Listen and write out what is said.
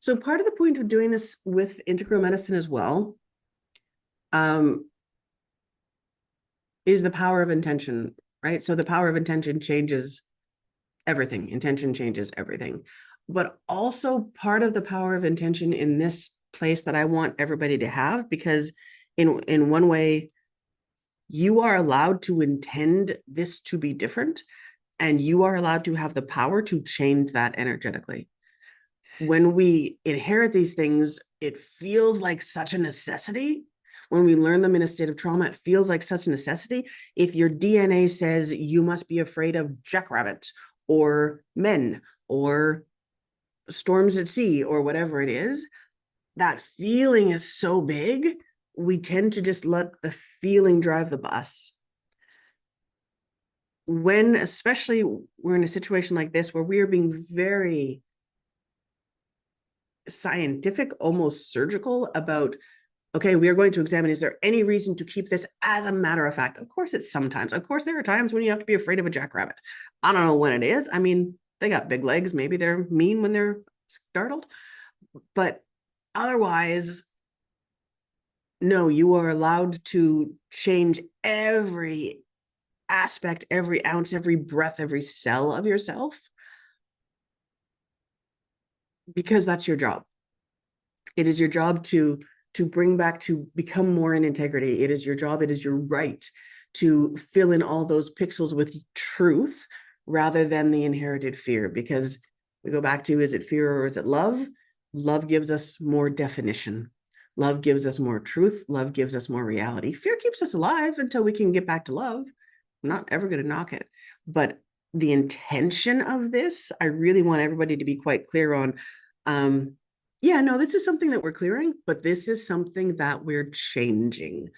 So part of the point of doing this with integral medicine as well, um, is the power of intention, right? So the power of intention changes everything. Intention changes everything. But also part of the power of intention in this place that I want everybody to have, because in one way, you are allowed to intend this to be different, and you are allowed to have the power to change that energetically. When we inherit these things, it feels like such a necessity. When we learn them in a state of trauma, it feels like such a necessity. If your DNA says you must be afraid of jackrabbits or men or storms at sea or whatever it is, that feeling is so big, we tend to just let the feeling drive the bus. When, especially, we're in a situation like this where we are being very scientific, almost surgical about, okay, we are going to examine, is there any reason to keep this as a matter of fact? Of course, it's sometimes. Of course, there are times when you have to be afraid of a jackrabbit. I don't know when it is. I mean, they got big legs. Maybe they're mean when they're startled. But otherwise, no, you are allowed to change every aspect, every ounce, every breath, every cell of yourself, because that's your job. It is your job to bring back, to become more in integrity. It is your job, it is your right to fill in all those pixels with truth rather than the inherited fear. Because we go back to, is it fear or is it love? Love gives us more definition. Love gives us more truth. Love gives us more reality. Fear keeps us alive until we can get back to love. I'm not ever going to knock it. But the intention of this, I really want everybody to be quite clear on. Yeah, no, this is something that we're clearing, but this is something that we're changing